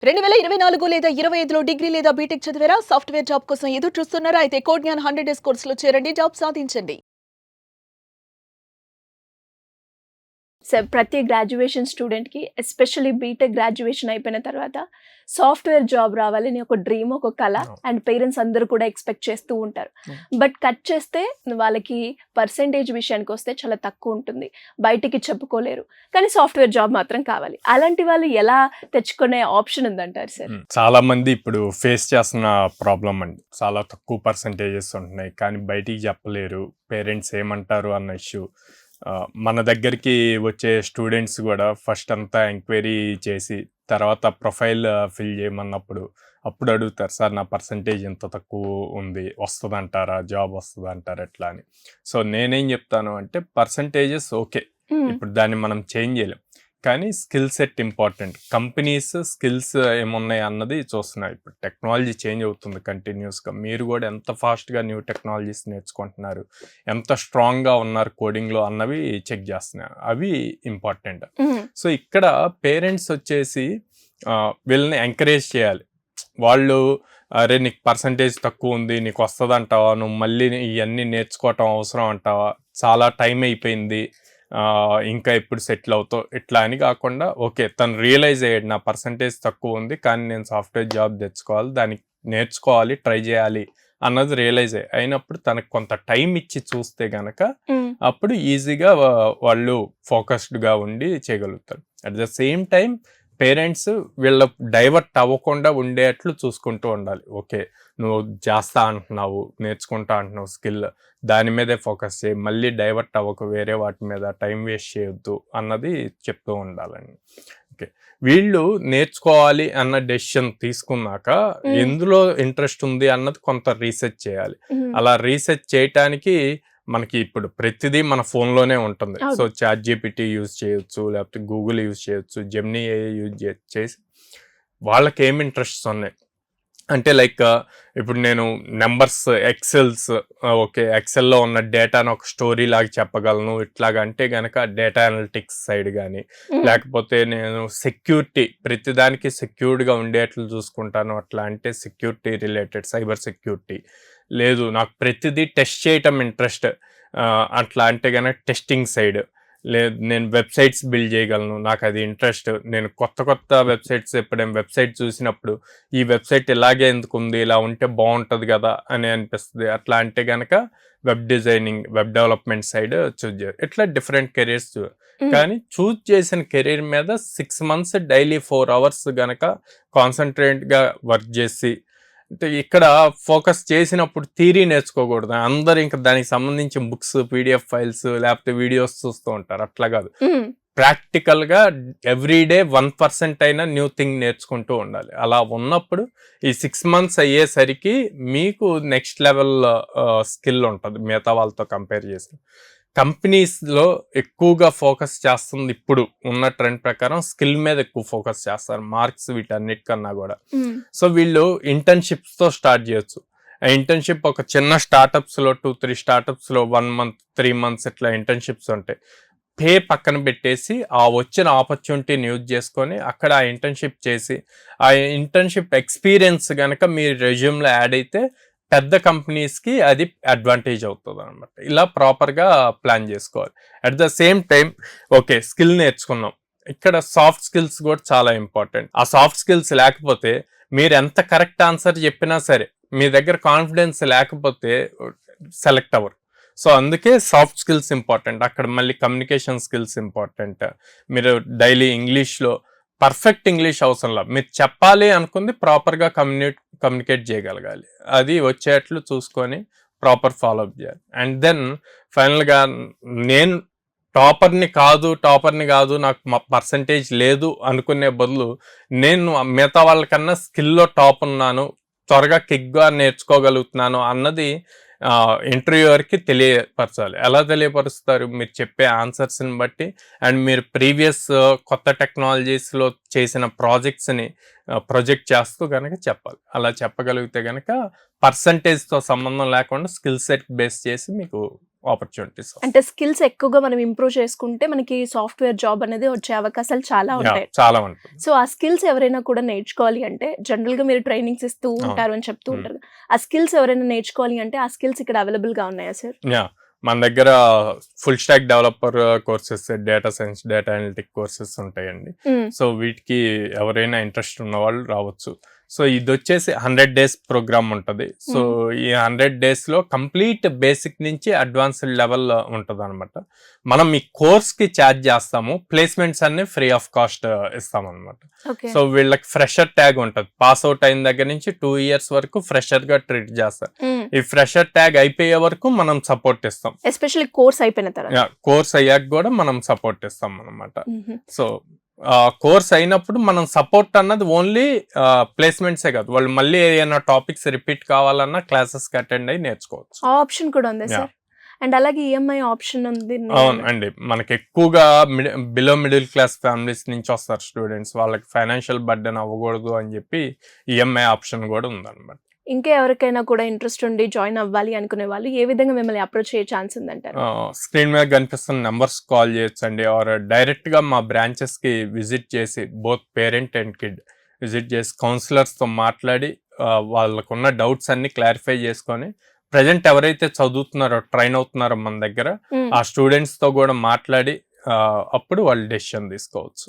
2024 లేదా 25లో డిగ్రీ లేదా బీటెక్ చదివారా? సాఫ్ట్‌వేర్ జాబ్ కోసం ఎదురు చూస్తున్నారా? అయితే కోడ్ జ్ఞాన్ 100 డేస్ కోర్సులో చేరండి. జాబ్ సాధించండి. ప్రతి గ్రాడ్యుయేషన్ స్టూడెంట్‌కి ఎస్పెషల్లీ బీటెక్ గ్రాడ్యుయేషన్ అయిపోయిన తర్వాత సాఫ్ట్‌వేర్ జాబ్ రావాలని ఒక డ్రీమ్, ఒక కల అండ్ పేరెంట్స్ అందరూ కూడా ఎక్స్‌పెక్ట్ చేస్తూ ఉంటారు. బట్ కట్ చేస్తే వాళ్ళకి పర్సెంటేజ్ విషయానికొస్తే చాలా తక్కువ ఉంటుంది. బయటికి చెప్పుకోలేరు. కానీ సాఫ్ట్‌వేర్ జాబ్ మాత్రం కావాలి. అలాంటి వాళ్ళు ఎలా తెచ్చుకునే ఆప్షన్ ఉందంటారు సార్? చాలా మంది ఇప్పుడు ఫేస్ చేస్తున్న ప్రాబ్లం అండి. చాలా తక్కువ పర్సెంటేజెస్ ఉంటున్నాయి. కానీ బయటికి చెప్పలేరు. పేరెంట్స్ ఏమంటారు అన్న ఇష్యూ. మన దగ్గరికి వచ్చే స్టూడెంట్స్ కూడా ఫస్ట్ అంతా ఎంక్వైరీ చేసి తర్వాత ప్రొఫైల్ ఫిల్ చేయమన్నప్పుడు అప్పుడు అడుగుతారు, సార్ నా పర్సంటేజ్ ఎంత తక్కువ ఉంది, వస్తుందంటారా, జాబ్ వస్తుందంటారా ఎట్లా అని. సో నేనేం చెప్తాను అంటే పర్సంటేజెస్ ఓకే, ఇప్పుడు దాన్ని మనం చేంజ్ చేయలేం, కానీ skill set important. Companies skills ఏమున్నాయి అన్నది చూస్తున్నాయి. ఇప్పుడు టెక్నాలజీ చేంజ్ అవుతుంది కంటిన్యూస్గా. మీరు కూడా ఎంత ఫాస్ట్గా న్యూ టెక్నాలజీస్ నేర్చుకుంటున్నారు, ఎంత స్ట్రాంగ్గా ఉన్నారు కోడింగ్లో అన్నవి చెక్ చేస్తున్నారు. అవి ఇంపార్టెంట్. సో ఇక్కడ పేరెంట్స్ వచ్చేసి వీళ్ళని ఎంకరేజ్ చేయాలి. వాళ్ళు అరే నీకు పర్సంటేజ్ తక్కువ ఉంది, నీకు వస్తుంది అంటావా, నువ్వు మళ్ళీ ఇవన్నీ నేర్చుకోవటం అవసరం అంటావా, చాలా టైం అయిపోయింది, ఇంకా ఇప్పుడు సెటిల్ అవుతావు, ఇట్లా అని కాకుండా ఓకే తను రియలైజ్ అయ్యాడు నా పర్సంటేజ్ తక్కువ ఉంది కానీ నేను సాఫ్ట్వేర్ జాబ్ తెచ్చుకోవాలి, దానికి నేర్చుకోవాలి, ట్రై చేయాలి అన్నది రియలైజ్ అయినప్పుడు తనకు కొంత టైం ఇచ్చి చూస్తే గనక అప్పుడు ఈజీగా వాళ్ళు ఫోకస్డ్గా ఉండి చేయగలుగుతారు. At the same time parents వీళ్ళ డైవర్ట్ అవ్వకుండా ఉండేట్లు చూసుకుంటూ ఉండాలి. ఓకే నువ్వు చేస్తా అంటున్నావు, నేర్చుకుంటా అంటున్నావు స్కిల్, దాని మీదే ఫోకస్ చేయి, మళ్ళీ డైవర్ట్ అవ్వకు, వేరే వాటి మీద టైం వేస్ట్ చేయొద్దు అన్నది చెప్తూ ఉండాలండి. ఓకే వీళ్ళు నేర్చుకోవాలి అన్న డెసిషన్ తీసుకున్నాక ఎందులో ఇంట్రెస్ట్ ఉంది అన్నది కొంత రీసెర్చ్ చేయాలి. అలా రీసెర్చ్ చేయటానికి మనకి ఇప్పుడు ప్రతిదీ మన ఫోన్లోనే ఉంటుంది. సో ChatGPT యూజ్ చేయొచ్చు, లేకపోతే గూగుల్ యూజ్ చేయొచ్చు, జెమినీ AI యూజ్ చేసి వాళ్ళకి ఏం ఇంట్రెస్ట్స్ ఉన్నాయి అంటే లైక్ ఇప్పుడు నేను నెంబర్స్, ఎక్సెల్స్, ఓకే ఎక్సెల్లో ఉన్న డేటాను ఒక స్టోరీ లాగా చెప్పగలను ఇట్లాగా అంటే కనుక డేటా అనలిటిక్స్ సైడ్ కానీ, లేకపోతే నేను సెక్యూరిటీ ప్రతిదానికి సెక్యూర్డ్గా ఉండేట్లు చూసుకుంటాను అట్లా అంటే సెక్యూరిటీ రిలేటెడ్ సైబర్ సెక్యూరిటీ, లేదు నాకు ప్రతిదీ టెస్ట్ చేయటం ఇంట్రెస్ట్ అట్లా అంటే కనుక టెస్టింగ్ సైడ్, లేదు నేను వెబ్సైట్స్ బిల్డ్ చేయగలను నాకు అది ఇంట్రెస్ట్, నేను కొత్త వెబ్సైట్స్ ఎప్పుడైనా వెబ్సైట్ చూసినప్పుడు ఈ వెబ్సైట్ ఇలాగే ఎందుకు ఉంది, ఇలా ఉంటే బాగుంటుంది కదా అని అనిపిస్తుంది, అట్లా అంటే కనుక web designing, web development side choose చేయాలి. ఇట్లా డిఫరెంట్ కెరీర్స్ కానీ చూజ్ చేసిన కెరీర్ మీద 6 months డైలీ 4 hours గనక కాన్సన్ట్రేట్గా వర్క్ చేసి, అంటే ఇక్కడ ఫోకస్ చేసినప్పుడు థియరీ నేర్చుకోకూడదు, అందరు ఇంకా దానికి సంబంధించి బుక్స్, PDF ఫైల్స్ లేకపోతే వీడియోస్ చూస్తూ ఉంటారు. అట్లా కాదు, ప్రాక్టికల్గా ఎవ్రీడే 1% అయినా న్యూ థింగ్ నేర్చుకుంటూ ఉండాలి. అలా ఉన్నప్పుడు ఈ 6 months అయ్యేసరికి మీకు నెక్స్ట్ లెవెల్ స్కిల్ ఉంటుంది మిగతా వాళ్ళతో కంపేర్ చేసి. కంపెనీస్లో ఎక్కువగా ఫోకస్ చేస్తుంది ఇప్పుడు ఉన్న ట్రెండ్ ప్రకారం స్కిల్ మీద ఎక్కువ ఫోకస్ చేస్తారు, మార్క్స్ వీటన్నిటికన్నా కూడా. సో వీళ్ళు ఇంటర్న్షిప్స్తో స్టార్ట్ చేయొచ్చు. ఆ ఇంటర్న్షిప్ ఒక చిన్న స్టార్టప్స్లో 2-3 స్టార్టప్స్లో 1 month 3 months ఇట్లా ఇంటర్న్షిప్స్ ఉంటాయి. పే పక్కన పెట్టేసి ఆ వచ్చిన ఆపర్చునిటీని యూజ్ చేసుకొని అక్కడ ఆ ఇంటర్న్షిప్ చేసి ఆ ఇంటర్న్షిప్ ఎక్స్పీరియన్స్ కనుక మీ రెజ్యూమ్లో యాడ్ అయితే పెద్ద కంపెనీస్కి అది అడ్వాంటేజ్ అవుతుంది అనమాట. ఇలా ప్రాపర్గా ప్లాన్ చేసుకోవాలి. At the same time okay skill నేర్చుకున్నాం, ఇక్కడ సాఫ్ట్ స్కిల్స్ కూడా చాలా ఇంపార్టెంట్. ఆ సాఫ్ట్ స్కిల్స్ లేకపోతే మీరు ఎంత కరెక్ట్ ఆన్సర్ చెప్పినా సరే మీ దగ్గర కాన్ఫిడెన్స్ లేకపోతే సెలెక్ట్ అవ్వరు. సో అందుకే సాఫ్ట్ స్కిల్స్ ఇంపార్టెంట్. అక్కడ మళ్ళీ కమ్యూనికేషన్ స్కిల్స్ ఇంపార్టెంట్. మీరు డైలీ ఇంగ్లీష్లో పర్ఫెక్ట్ ఇంగ్లీష్ అవసరంలా, మీరు చెప్పాలి అనుకుంది ప్రాపర్గా కమ్యూనికేట్ చేయగలగాలి, అది వచ్చేట్లు చూసుకొని ప్రాపర్ ఫాలోఅప్ చేయాలి. అండ్ దెన్ ఫైనల్గా నేను టాపర్ని కాదు నాకు పర్సంటేజ్ లేదు అనుకునే బదులు నేను మిగతా వాళ్ళకన్నా స్కిల్లో టాప్ ఉన్నాను, త్వరగా కిక్గా నేర్చుకోగలుగుతున్నాను అన్నది ఇంటర్వ్యూవర్కి తెలియపరచాలి. ఎలా తెలియపరుస్తారు? మీరు చెప్పే ఆన్సర్స్ని బట్టి అండ్ మీరు ప్రీవియస్ కొత్త టెక్నాలజీస్లో చేసిన ప్రాజెక్ట్స్ని ప్రొజెక్ట్ చేస్తూ కనుక చెప్పాలి. అలా చెప్పగలిగితే కనుక పర్సంటేజ్ తో సంబంధం లేకుండా స్కిల్ సెట్ బేస్ చేసి మీకు ఆపర్చునిటీస్ అంటే స్కిల్స్ ఎక్కువగా మనం ఇంప్రూవ్ చేసుకుంటే మనకి సాఫ్ట్వేర్ జాబ్ అనేది వచ్చే అవకాశాలు చాలా ఉంటాయి. చాలా ఉంటుంది. సో ఆ స్కిల్స్ ఎవరైనా కూడా నేర్చుకోవాలి అంటే జనరల్ గా మీరు ట్రైనింగ్స్ ఇస్తూ ఉంటారు అని చెప్తూ ఉంటారు. ఆ స్కిల్స్ ఎవరైనా నేర్చుకోవాలి అంటే ఆ స్కిల్స్ ఇక్కడ అవైలబుల్ గా ఉన్నాయా సార్? మన దగ్గర full stack developer courses, data science, data analytic courses ఉంటాయండి. సో వీటికి ఎవరైనా ఇంట్రెస్ట్ ఉన్న వాళ్ళు రావచ్చు. సో ఇది వచ్చేసి 100 days ప్రోగ్రామ్ ఉంటుంది. సో ఈ 100 days లో కంప్లీట్ బేసిక్ నుంచి అడ్వాన్స్డ్ లెవెల్ ఉంటుంది అనమాట. మనం ఈ కోర్స్ కి ఛార్జ్ చేస్తాము, ప్లేస్మెంట్స్ అన్ని ఫ్రీ ఆఫ్ కాస్ట్ ఇస్తాం అనమాట. సో వీళ్ళకి ఫ్రెషర్ ట్యాగ్ ఉంటుంది. పాస్ అవుట్ అయిన దగ్గర నుంచి 2 years వరకు ఫ్రెషర్ గా ట్రీట్ చేస్తారు. ఈ ఫ్రెషర్ ట్యాగ్ అయిపోయే వరకు మనం సపోర్ట్ ఇస్తాం. ఎస్పెషల్లీ కోర్స్ అయిపోయిన తర్వాత, కోర్స్ అయ్యాక కూడా మనం సపోర్ట్ ఇస్తాం అనమాట. సో కోర్స్ అయినప్పుడు మనం సపోర్ట్ అన్నది ఓన్లీ ప్లేస్మెంట్సే కాదు, వాళ్ళు మళ్ళీ ఏదైనా టాపిక్స్ రిపీట్ కావాలన్నా క్లాసెస్ కి అటెండ్ అయ్యి నేర్చుకోవచ్చు. ఆ ఆప్షన్ కూడా ఉంది సార్. అండ్ అలాగే ఈఎంఐ ఆప్షన్ ఉంది. అవును అండి, మనకి ఎక్కువగా బిలో మిడిల్ క్లాస్ ఫ్యామిలీస్ నుంచి వస్తారు స్టూడెంట్స్, వాళ్ళకి ఫైనాన్షియల్ బర్డెన్ అవ్వకూడదు అని చెప్పి ఈఎంఐ ఆప్షన్ కూడా ఉందన్నమాట. ఇంకా ఎవరికైనా కూడా ఇంట్రెస్ట్ ఉండి జాయిన్ అవ్వాలి అనుకునే వాళ్ళు ఏ విధంగా మిమ్మల్ని అప్రోచ్ అయ్యే ఛాన్స్ ఉందంటారు? స్క్రీన్ మీద కనిపిస్తున్న నెంబర్స్ కాల్ చేయొచ్చు అండి, ఆర్ డైరెక్ట్ గా మా బ్రాంచెస్ కి విజిట్ చేసి both parent and kid visit చేసి కౌన్సిలర్స్ తో మాట్లాడి వాళ్ళకున్న డౌట్స్ అన్ని క్లారిఫై చేసుకొని, ప్రజెంట్ ఎవరైతే చదువుతున్నారో ట్రైన్ అవుతున్నారో మన దగ్గర ఆ స్టూడెంట్స్ తో కూడా మాట్లాడి అప్పుడు వాళ్ళు డెసిషన్ తీసుకోవచ్చు.